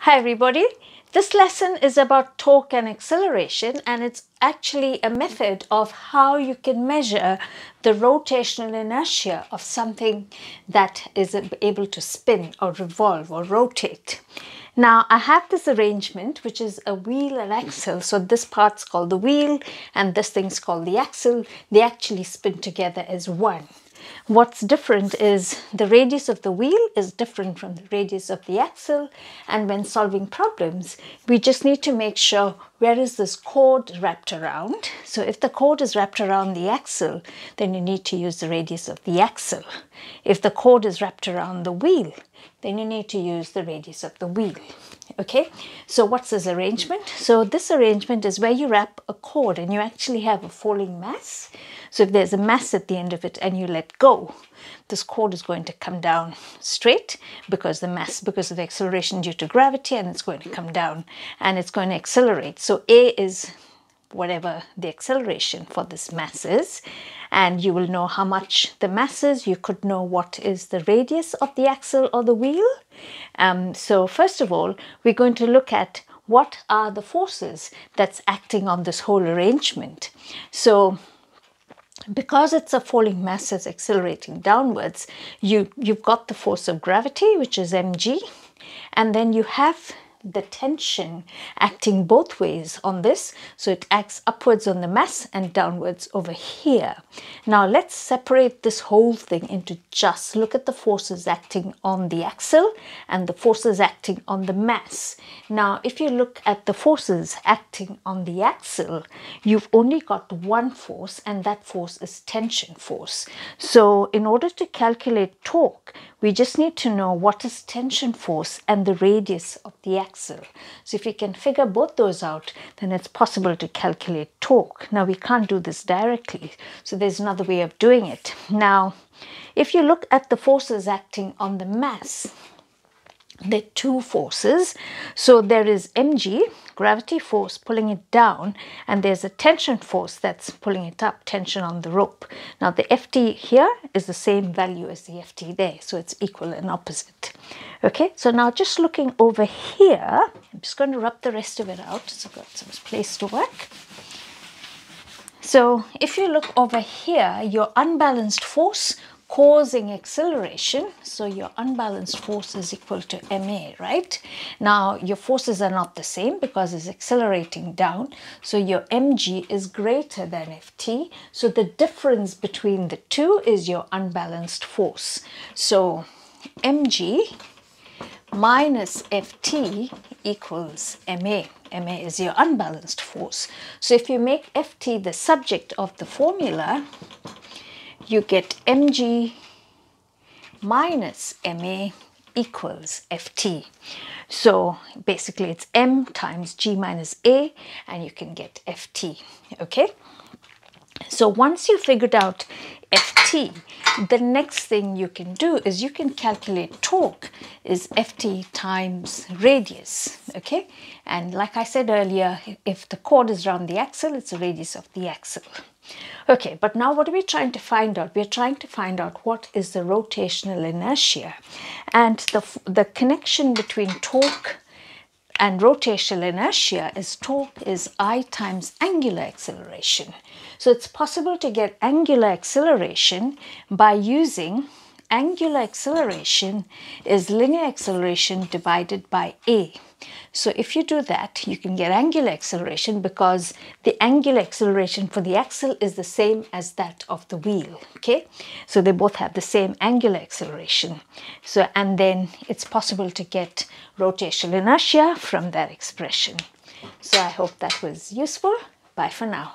Hi everybody, this lesson is about torque and acceleration, and it's actually a method of how you can measure the rotational inertia of something that is able to spin or revolve or rotate. Now I have this arrangement which is a wheel and axle. So this part's called the wheel and this thing's called the axle. They actually spin together as one. What's different is the radius of the wheel is different from the radius of the axle, and when solving problems we just need to make sure where is this chord wrapped around. So if the chord is wrapped around the axle, then you need to use the radius of the axle. If the chord is wrapped around the wheel, then you need to use the radius of the wheel. Okay, so what's this arrangement? So this arrangement is where you wrap a cord and you actually have a falling mass. So if there's a mass at the end of it and you let go, this cord is going to come down straight because of the acceleration due to gravity, and it's going to come down and it's going to accelerate. So A is whatever the acceleration for this mass is, and you will know how much the mass is. You could know what is the radius of the axle or the wheel. So first of all, we're going to look at what are the forces that's acting on this whole arrangement. So because it's a falling mass that's accelerating downwards, you've got the force of gravity, which is mg, and then you have the tension acting both ways on this. So it acts upwards on the mass and downwards over here. Now let's separate this whole thing into just look at the forces acting on the axle and the forces acting on the mass. Now if you look at the forces acting on the axle, you've only got one force, and that force is tension force. So in order to calculate torque, we just need to know what is tension force and the radius of the axle. So if you can figure both those out, then it's possible to calculate torque. Now we can't do this directly, so there's another way of doing it. Now if you look at the forces acting on the mass, there are two forces. So there is mg, gravity force pulling it down, and there's a tension force that's pulling it up, tension on the rope. Now the ft here is the same value as the ft there, so it's equal and opposite. Okay, so now just looking over here, I'm just going to rub the rest of it out so I've got some place to work. So if you look over here, your unbalanced force causing acceleration, so your unbalanced force is equal to ma, right? Now your forces are not the same because it's accelerating down, so your mg is greater than ft, so the difference between the two is your unbalanced force. So mg minus ft equals ma. ma is your unbalanced force. So if you make ft the subject of the formula, you get mg minus ma equals ft. So basically it's m times g minus a, and you can get ft. Okay, so once you figured out ft, the next thing you can do is you can calculate torque is ft times radius. Okay, and like I said earlier, if the chord is around the axle, it's the radius of the axle. Okay, but now what are we trying to find out? We're trying to find out what is the rotational inertia, and the connection between torque and rotational inertia is torque is I times angular acceleration. So it's possible to get angular acceleration by using angular acceleration is linear acceleration divided by a. So if you do that, you can get angular acceleration because the angular acceleration for the axle is the same as that of the wheel. Okay, so they both have the same angular acceleration. So, and then it's possible to get rotational inertia from that expression. So I hope that was useful. Bye for now.